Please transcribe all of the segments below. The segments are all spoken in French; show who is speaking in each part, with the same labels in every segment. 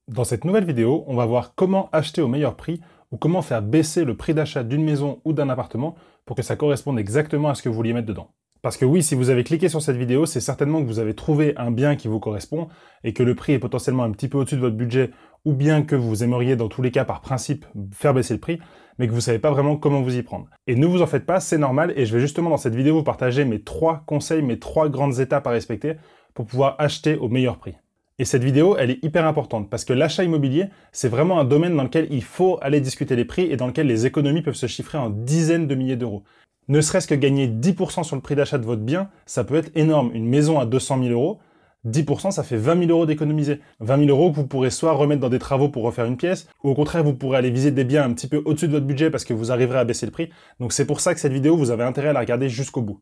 Speaker 1: Dans cette nouvelle vidéo, on va voir comment acheter au meilleur prix ou comment faire baisser le prix d'achat d'une maison ou d'un appartement pour que ça corresponde exactement à ce que vous vouliez mettre dedans. Parce que oui, si vous avez cliqué sur cette vidéo, c'est certainement que vous avez trouvé un bien qui vous correspond et que le prix est potentiellement un petit peu au-dessus de votre budget ou bien que vous aimeriez dans tous les cas par principe faire baisser le prix, mais que vous ne savez pas vraiment comment vous y prendre. Et ne vous en faites pas, c'est normal et je vais justement dans cette vidéo vous partager mes 3 conseils, mes 3 grandes étapes à respecter pour pouvoir acheter au meilleur prix. Et cette vidéo, elle est hyper importante parce que l'achat immobilier, c'est vraiment un domaine dans lequel il faut aller discuter les prix et dans lequel les économies peuvent se chiffrer en dizaines de milliers d'euros. Ne serait-ce que gagner 10% sur le prix d'achat de votre bien, ça peut être énorme. Une maison à 200 000 euros, 10% ça fait 20 000 euros d'économiser. 20 000 euros que vous pourrez soit remettre dans des travaux pour refaire une pièce, ou au contraire vous pourrez aller viser des biens un petit peu au-dessus de votre budget parce que vous arriverez à baisser le prix. Donc c'est pour ça que cette vidéo, vous avez intérêt à la regarder jusqu'au bout.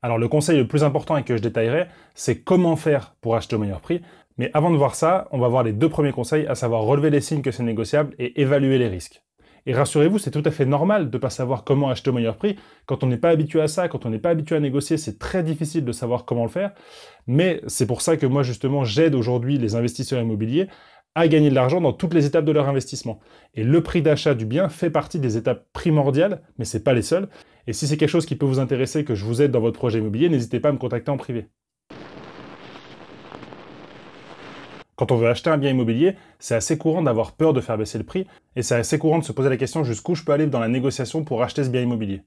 Speaker 1: Alors le conseil le plus important et que je détaillerai, c'est comment faire pour acheter au meilleur prix. Mais avant de voir ça, on va voir les 2 premiers conseils, à savoir relever les signes que c'est négociable et évaluer les risques. Et rassurez-vous, c'est tout à fait normal de ne pas savoir comment acheter au meilleur prix. Quand on n'est pas habitué à ça, quand on n'est pas habitué à négocier, c'est très difficile de savoir comment le faire. Mais c'est pour ça que moi justement, j'aide aujourd'hui les investisseurs immobiliers à gagner de l'argent dans toutes les étapes de leur investissement. Et le prix d'achat du bien fait partie des étapes primordiales, mais c'est pas les seules. Et si c'est quelque chose qui peut vous intéresser, que je vous aide dans votre projet immobilier, n'hésitez pas à me contacter en privé. Quand on veut acheter un bien immobilier, c'est assez courant d'avoir peur de faire baisser le prix, et c'est assez courant de se poser la question jusqu'où je peux aller dans la négociation pour acheter ce bien immobilier.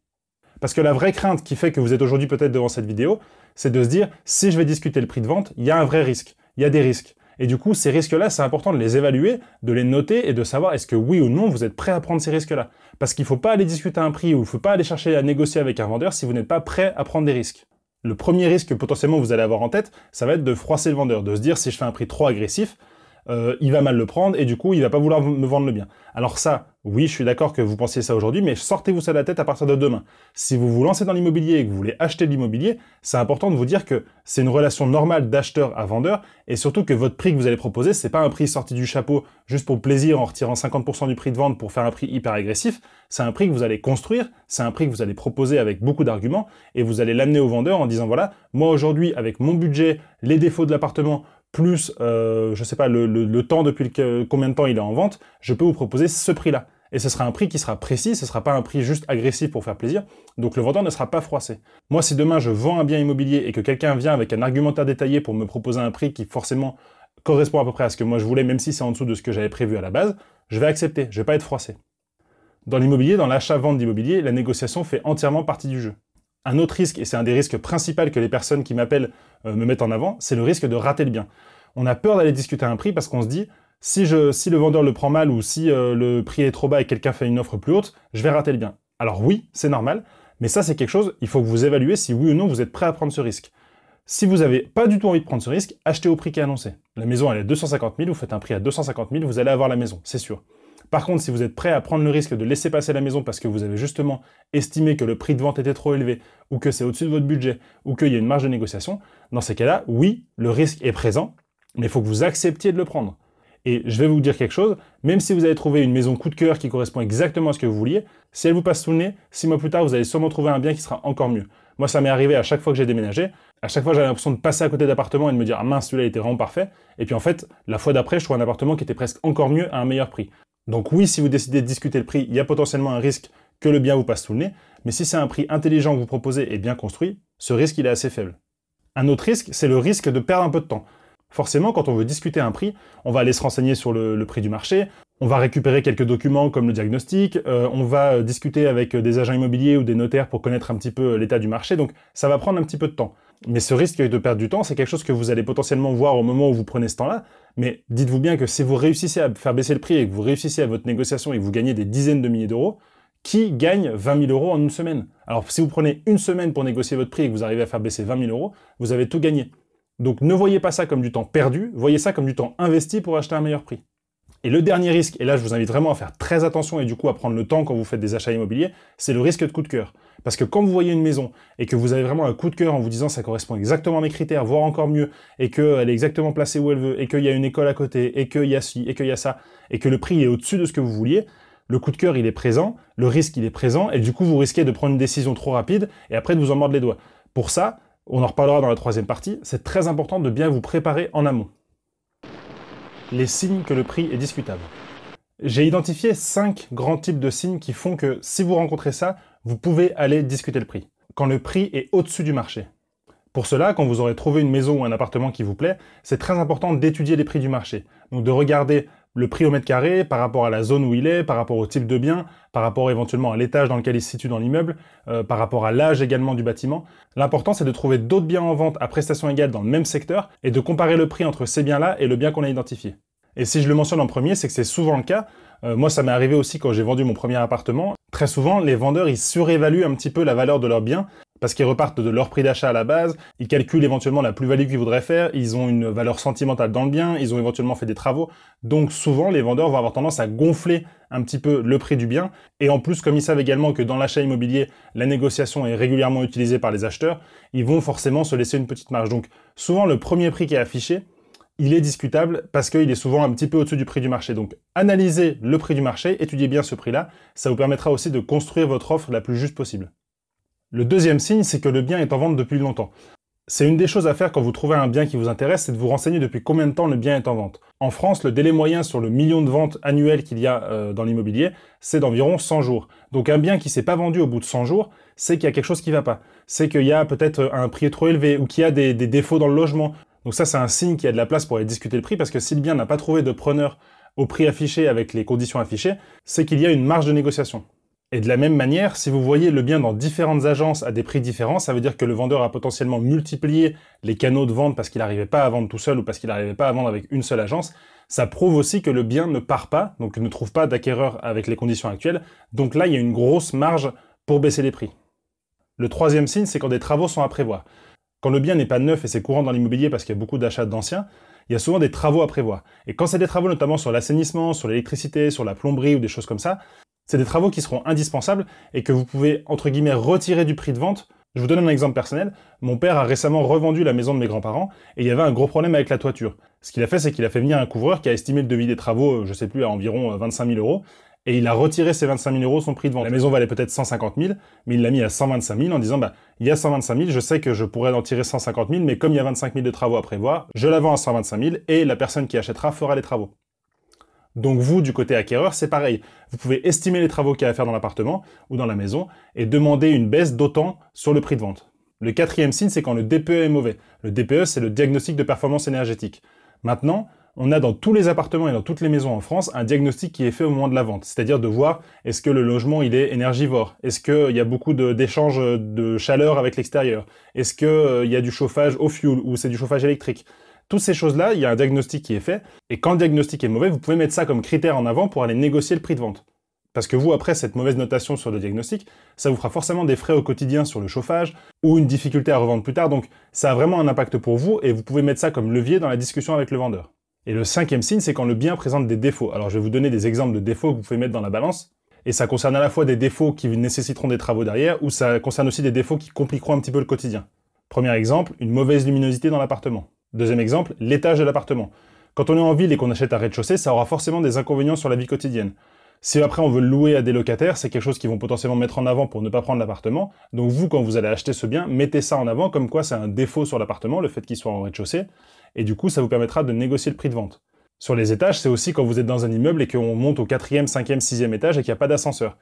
Speaker 1: Parce que la vraie crainte qui fait que vous êtes aujourd'hui peut-être devant cette vidéo, c'est de se dire, si je vais discuter le prix de vente, il y a un vrai risque, il y a des risques. Et du coup, ces risques-là, c'est important de les évaluer, de les noter et de savoir est-ce que oui ou non vous êtes prêt à prendre ces risques-là. Parce qu'il ne faut pas aller discuter un prix ou il ne faut pas aller chercher à négocier avec un vendeur si vous n'êtes pas prêt à prendre des risques. Le premier risque que potentiellement vous allez avoir en tête, ça va être de froisser le vendeur, de se dire si je fais un prix trop agressif, il va mal le prendre et du coup il va pas vouloir me vendre le bien. Alors ça, oui, je suis d'accord que vous pensiez ça aujourd'hui, mais sortez-vous ça de la tête à partir de demain. Si vous vous lancez dans l'immobilier et que vous voulez acheter de l'immobilier, c'est important de vous dire que c'est une relation normale d'acheteur à vendeur et surtout que votre prix que vous allez proposer, c'est pas un prix sorti du chapeau juste pour plaisir en retirant 50% du prix de vente pour faire un prix hyper agressif. C'est un prix que vous allez construire, c'est un prix que vous allez proposer avec beaucoup d'arguments et vous allez l'amener au vendeur en disant voilà, moi aujourd'hui avec mon budget, les défauts de l'appartement, plus, je sais pas, le temps depuis combien de temps il est en vente, je peux vous proposer ce prix-là. Et ce sera un prix qui sera précis, ce sera pas un prix juste agressif pour faire plaisir, donc le vendeur ne sera pas froissé. Moi, si demain je vends un bien immobilier et que quelqu'un vient avec un argumentaire détaillé pour me proposer un prix qui forcément correspond à peu près à ce que moi je voulais, même si c'est en dessous de ce que j'avais prévu à la base, je vais accepter, je vais pas être froissé. Dans l'immobilier, dans l'achat-vente d'immobilier, la négociation fait entièrement partie du jeu. Un autre risque, et c'est un des risques principaux que les personnes qui m'appellent me mettent en avant, c'est le risque de rater le bien. On a peur d'aller discuter un prix parce qu'on se dit, si le vendeur le prend mal ou si le prix est trop bas et quelqu'un fait une offre plus haute, je vais rater le bien. Alors oui, c'est normal, mais ça c'est quelque chose, il faut que vous évaluez si oui ou non vous êtes prêt à prendre ce risque. Si vous n'avez pas du tout envie de prendre ce risque, achetez au prix qui est annoncé. La maison elle est à 250 000, vous faites un prix à 250 000, vous allez avoir la maison, c'est sûr. Par contre, si vous êtes prêt à prendre le risque de laisser passer la maison parce que vous avez justement estimé que le prix de vente était trop élevé, ou que c'est au-dessus de votre budget, ou qu'il y a une marge de négociation, dans ces cas-là, oui, le risque est présent, mais il faut que vous acceptiez de le prendre. Et je vais vous dire quelque chose, même si vous avez trouvé une maison coup de cœur qui correspond exactement à ce que vous vouliez, si elle vous passe sous le nez, 6 mois plus tard, vous allez sûrement trouver un bien qui sera encore mieux. Moi, ça m'est arrivé à chaque fois que j'ai déménagé. À chaque fois, j'avais l'impression de passer à côté d'appartements et de me dire « Ah mince, celui-là était vraiment parfait ». Et puis en fait, la fois d'après, je trouve un appartement qui était presque encore mieux à un meilleur prix. Donc oui, si vous décidez de discuter le prix, il y a potentiellement un risque que le bien vous passe sous le nez, mais si c'est un prix intelligent que vous proposez et bien construit, ce risque il est assez faible. Un autre risque, c'est le risque de perdre un peu de temps. Forcément, quand on veut discuter un prix, on va aller se renseigner sur le prix du marché, on va récupérer quelques documents comme le diagnostic, on va discuter avec des agents immobiliers ou des notaires pour connaître un petit peu l'état du marché, donc ça va prendre un petit peu de temps. Mais ce risque de perdre du temps, c'est quelque chose que vous allez potentiellement voir au moment où vous prenez ce temps-là, mais dites-vous bien que si vous réussissez à faire baisser le prix et que vous réussissez à votre négociation et que vous gagnez des dizaines de milliers d'euros, qui gagne 20 000 euros en une semaine? Alors si vous prenez une semaine pour négocier votre prix et que vous arrivez à faire baisser 20 000 euros, vous avez tout gagné. Donc ne voyez pas ça comme du temps perdu, voyez ça comme du temps investi pour acheter un meilleur prix. Et le dernier risque, et là je vous invite vraiment à faire très attention et du coup à prendre le temps quand vous faites des achats immobiliers, c'est le risque de coup de cœur. Parce que quand vous voyez une maison et que vous avez vraiment un coup de cœur en vous disant ça correspond exactement à mes critères, voire encore mieux, et qu'elle est exactement placée où elle veut, et qu'il y a une école à côté, et qu'il y a ci, et qu'il y a ça, et que le prix est au-dessus de ce que vous vouliez, le coup de cœur il est présent, le risque il est présent, et du coup vous risquez de prendre une décision trop rapide, et après de vous en mordre les doigts. Pour ça, on en reparlera dans la troisième partie, c'est très important de bien vous préparer en amont. les signes que le prix est discutable. J'ai identifié 5 grands types de signes qui font que si vous rencontrez ça, vous pouvez aller discuter le prix. Quand le prix est au-dessus du marché. Pour cela, quand vous aurez trouvé une maison ou un appartement qui vous plaît, c'est très important d'étudier les prix du marché. Donc de regarder le prix au mètre carré par rapport à la zone où il est, par rapport au type de bien, par rapport éventuellement à l'étage dans lequel il se situe dans l'immeuble, par rapport à l'âge également du bâtiment. L'important, c'est de trouver d'autres biens en vente à prestation égale dans le même secteur et de comparer le prix entre ces biens-là et le bien qu'on a identifié. Et si je le mentionne en premier, c'est que c'est souvent le cas. Moi, ça m'est arrivé aussi quand j'ai vendu mon premier appartement. Très souvent, les vendeurs, ils surévaluent un petit peu la valeur de leurs biens parce qu'ils repartent de leur prix d'achat à la base, ils calculent éventuellement la plus-value qu'ils voudraient faire, ils ont une valeur sentimentale dans le bien, ils ont éventuellement fait des travaux. Donc souvent, les vendeurs vont avoir tendance à gonfler un petit peu le prix du bien. Et en plus, comme ils savent également que dans l'achat immobilier, la négociation est régulièrement utilisée par les acheteurs, ils vont forcément se laisser une petite marge. Donc souvent, le premier prix qui est affiché, il est discutable parce qu'il est souvent un petit peu au-dessus du prix du marché. Donc analysez le prix du marché, étudiez bien ce prix-là, ça vous permettra aussi de construire votre offre la plus juste possible. Le deuxième signe, c'est que le bien est en vente depuis longtemps. C'est une des choses à faire quand vous trouvez un bien qui vous intéresse, c'est de vous renseigner depuis combien de temps le bien est en vente. En France, le délai moyen sur le million de ventes annuelles qu'il y a dans l'immobilier, c'est d'environ 100 jours. Donc un bien qui s'est pas vendu au bout de 100 jours, c'est qu'il y a quelque chose qui va pas. C'est qu'il y a peut-être un prix trop élevé ou qu'il y a des défauts dans le logement. Donc ça, c'est un signe qu'il y a de la place pour aller discuter le prix parce que si le bien n'a pas trouvé de preneur au prix affiché avec les conditions affichées, c'est qu'il y a une marge de négociation. Et de la même manière, si vous voyez le bien dans différentes agences à des prix différents, ça veut dire que le vendeur a potentiellement multiplié les canaux de vente parce qu'il n'arrivait pas à vendre tout seul ou parce qu'il n'arrivait pas à vendre avec une seule agence. Ça prouve aussi que le bien ne part pas, donc ne trouve pas d'acquéreur avec les conditions actuelles. Donc là, il y a une grosse marge pour baisser les prix. Le troisième signe, c'est quand des travaux sont à prévoir. Quand le bien n'est pas neuf et c'est courant dans l'immobilier parce qu'il y a beaucoup d'achats d'anciens, il y a souvent des travaux à prévoir. Et quand c'est des travaux notamment sur l'assainissement, sur l'électricité, sur la plomberie ou des choses comme ça, c'est des travaux qui seront indispensables et que vous pouvez, entre guillemets, retirer du prix de vente. Je vous donne un exemple personnel. Mon père a récemment revendu la maison de mes grands-parents et il y avait un gros problème avec la toiture. Ce qu'il a fait, c'est qu'il a fait venir un couvreur qui a estimé le devis des travaux, je sais plus, à environ 25 000 euros. Et il a retiré ces 25 000 euros son prix de vente. La maison valait peut-être 150 000, mais il l'a mis à 125 000 en disant, il y a 125 000, je sais que je pourrais en tirer 150 000, mais comme il y a 25 000 de travaux à prévoir, je la vends à 125 000 et la personne qui achètera fera les travaux. Donc vous, du côté acquéreur, c'est pareil. Vous pouvez estimer les travaux qu'il y a à faire dans l'appartement ou dans la maison et demander une baisse d'autant sur le prix de vente. Le quatrième signe, c'est quand le DPE est mauvais. Le DPE, c'est le diagnostic de performance énergétique. Maintenant, on a dans tous les appartements et dans toutes les maisons en France un diagnostic qui est fait au moment de la vente. C'est-à-dire de voir est-ce que le logement il est énergivore, est-ce qu'il y a beaucoup d'échanges de chaleur avec l'extérieur, est-ce qu'il y a du chauffage au fioul ou c'est du chauffage électrique. Toutes ces choses-là, il y a un diagnostic qui est fait, et quand le diagnostic est mauvais, vous pouvez mettre ça comme critère en avant pour aller négocier le prix de vente. Parce que vous, après cette mauvaise notation sur le diagnostic, ça vous fera forcément des frais au quotidien sur le chauffage, ou une difficulté à revendre plus tard, donc ça a vraiment un impact pour vous, et vous pouvez mettre ça comme levier dans la discussion avec le vendeur. Et le cinquième signe, c'est quand le bien présente des défauts. Alors je vais vous donner des exemples de défauts que vous pouvez mettre dans la balance, et ça concerne à la fois des défauts qui nécessiteront des travaux derrière, ou ça concerne aussi des défauts qui compliqueront un petit peu le quotidien. Premier exemple, une mauvaise luminosité dans l'appartement. Deuxième exemple, l'étage de l'appartement. Quand on est en ville et qu'on achète un rez-de-chaussée, ça aura forcément des inconvénients sur la vie quotidienne. Si après on veut le louer à des locataires, c'est quelque chose qu'ils vont potentiellement mettre en avant pour ne pas prendre l'appartement. Donc vous, quand vous allez acheter ce bien, mettez ça en avant comme quoi c'est un défaut sur l'appartement, le fait qu'il soit en rez-de-chaussée. Et du coup, ça vous permettra de négocier le prix de vente. Sur les étages, c'est aussi quand vous êtes dans un immeuble et qu'on monte au 4e, 5e, 6e étage et qu'il n'y a pas d'ascenseur.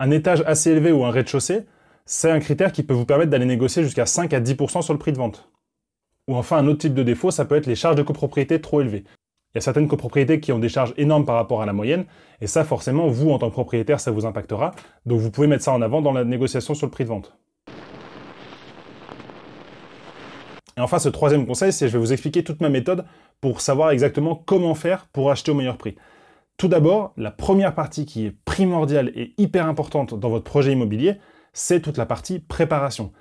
Speaker 1: Un étage assez élevé ou un rez-de-chaussée, c'est un critère qui peut vous permettre d'aller négocier jusqu'à 5 à 10% sur le prix de vente. Ou enfin, un autre type de défaut, ça peut être les charges de copropriété trop élevées. Il y a certaines copropriétés qui ont des charges énormes par rapport à la moyenne, et ça, forcément, vous, en tant que propriétaire, ça vous impactera, donc vous pouvez mettre ça en avant dans la négociation sur le prix de vente. Et enfin, ce troisième conseil, c'est que je vais vous expliquer toute ma méthode pour savoir exactement comment faire pour acheter au meilleur prix. Tout d'abord, la première partie qui est primordiale et hyper importante dans votre projet immobilier, c'est toute la partie préparation.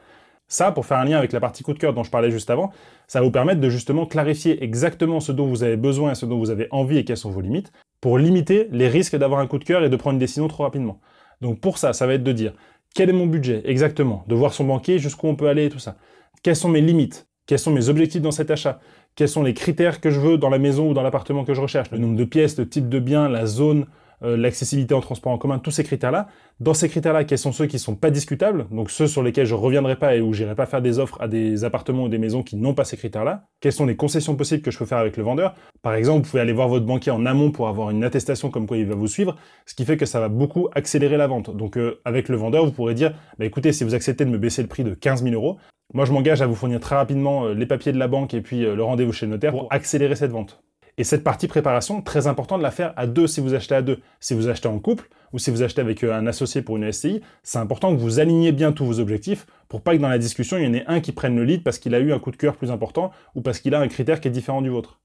Speaker 1: Ça, pour faire un lien avec la partie coup de cœur dont je parlais juste avant, ça va vous permettre de justement clarifier exactement ce dont vous avez besoin et ce dont vous avez envie et quelles sont vos limites, pour limiter les risques d'avoir un coup de cœur et de prendre une décision trop rapidement. Donc pour ça, ça va être de dire quel est mon budget exactement, de voir son banquier jusqu'où on peut aller et tout ça. Quelles sont mes limites? Quels sont mes objectifs dans cet achat? Quels sont les critères que je veux dans la maison ou dans l'appartement que je recherche? Le nombre de pièces, le type de bien, la zone, l'accessibilité en transport en commun, tous ces critères-là. Dans ces critères-là, quels sont ceux qui ne sont pas discutables, donc ceux sur lesquels je ne reviendrai pas et où je n'irai pas faire des offres à des appartements ou des maisons qui n'ont pas ces critères-là. Quelles sont les concessions possibles que je peux faire avec le vendeur? Par exemple, vous pouvez aller voir votre banquier en amont pour avoir une attestation comme quoi il va vous suivre, ce qui fait que ça va beaucoup accélérer la vente. Donc avec le vendeur, vous pourrez dire, écoutez, si vous acceptez de me baisser le prix de 15 000 €, moi je m'engage à vous fournir très rapidement les papiers de la banque et puis le rendez-vous chez le notaire pour accélérer cette vente. Et cette partie préparation, très important de la faire à deux si vous achetez à deux. Si vous achetez en couple ou si vous achetez avec un associé pour une SCI, c'est important que vous aligniez bien tous vos objectifs pour pas que dans la discussion, il y en ait un qui prenne le lead parce qu'il a eu un coup de cœur plus important ou parce qu'il a un critère qui est différent du vôtre.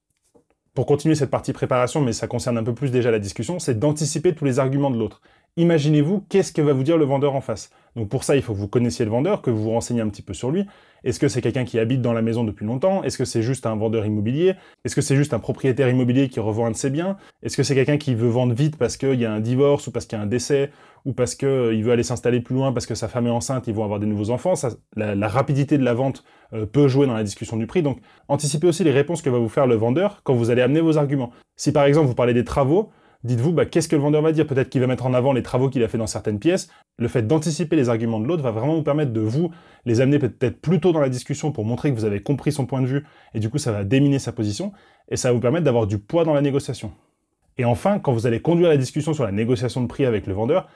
Speaker 1: Pour continuer cette partie préparation, mais ça concerne un peu plus déjà la discussion, c'est d'anticiper tous les arguments de l'autre. Imaginez-vous, qu'est-ce que va vous dire le vendeur en face? Donc pour ça, il faut que vous connaissiez le vendeur, que vous vous renseigniez un petit peu sur lui. Est-ce que c'est quelqu'un qui habite dans la maison depuis longtemps? Est-ce que c'est juste un vendeur immobilier? Est-ce que c'est juste un propriétaire immobilier qui revend un de ses biens? Est-ce que c'est quelqu'un qui veut vendre vite parce qu'il y a un divorce ou parce qu'il y a un décès ou parce qu'il veut aller s'installer plus loin parce que sa femme est enceinte, ils vont avoir des nouveaux enfants? La rapidité de la vente peut jouer dans la discussion du prix. Donc anticipez aussi les réponses que va vous faire le vendeur quand vous allez amener vos arguments. Si par exemple vous parlez des travaux, dites-vous, qu'est-ce que le vendeur va dire? Peut-être qu'il va mettre en avant les travaux qu'il a fait dans certaines pièces. Le fait d'anticiper les arguments de l'autre va vraiment vous permettre de vous les amener peut-être plus tôt dans la discussion pour montrer que vous avez compris son point de vue, et du coup ça va déminer sa position, et ça va vous permettre d'avoir du poids dans la négociation. Et enfin, quand vous allez conduire la discussion sur la négociation de prix avec le vendeur,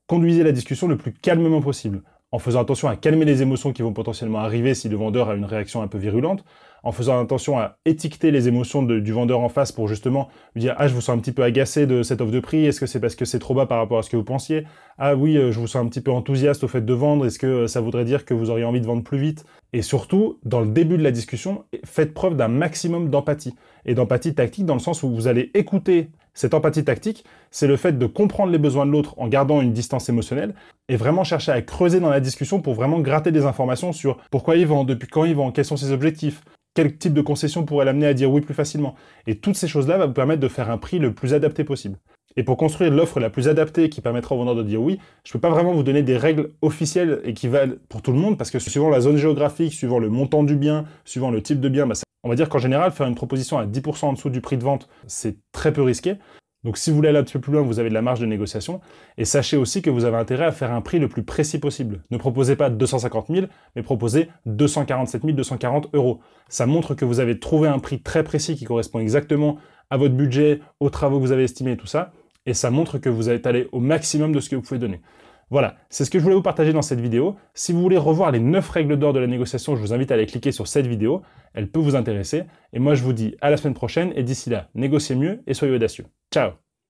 Speaker 1: conduisez la discussion le plus calmement possible, en faisant attention à calmer les émotions qui vont potentiellement arriver si le vendeur a une réaction un peu virulente, en faisant attention à étiqueter les émotions du vendeur en face pour justement lui dire « Ah, je vous sens un petit peu agacé de cette offre de prix, est-ce que c'est parce que c'est trop bas par rapport à ce que vous pensiez? Ah oui, je vous sens un petit peu enthousiaste au fait de vendre, est-ce que ça voudrait dire que vous auriez envie de vendre plus vite ?» Et surtout, dans le début de la discussion, faites preuve d'un maximum d'empathie. Et d'empathie tactique dans le sens où vous allez écouter. Cette empathie tactique, c'est le fait de comprendre les besoins de l'autre en gardant une distance émotionnelle et vraiment chercher à creuser dans la discussion pour vraiment gratter des informations sur pourquoi il vend, depuis quand il vend, quels sont ses objectifs, quel type de concession pourrait l'amener à dire oui plus facilement. Et toutes ces choses-là vont vous permettre de faire un prix le plus adapté possible. Et pour construire l'offre la plus adaptée qui permettra au vendeur de dire oui, je ne peux pas vraiment vous donner des règles officielles et qui valent pour tout le monde parce que suivant la zone géographique, suivant le montant du bien, suivant le type de bien, on va dire qu'en général, faire une proposition à 10% en dessous du prix de vente, c'est très peu risqué. Donc si vous voulez aller un petit peu plus loin, vous avez de la marge de négociation. Et sachez aussi que vous avez intérêt à faire un prix le plus précis possible. Ne proposez pas 250 000, mais proposez 247 240 €. Ça montre que vous avez trouvé un prix très précis qui correspond exactement à votre budget, aux travaux que vous avez estimés et tout ça. Et ça montre que vous êtes allé au maximum de ce que vous pouvez donner. Voilà, c'est ce que je voulais vous partager dans cette vidéo. Si vous voulez revoir les 9 règles d'or de la négociation, je vous invite à aller cliquer sur cette vidéo. Elle peut vous intéresser. Et moi, je vous dis à la semaine prochaine. Et d'ici là, négociez mieux et soyez audacieux. Ciao!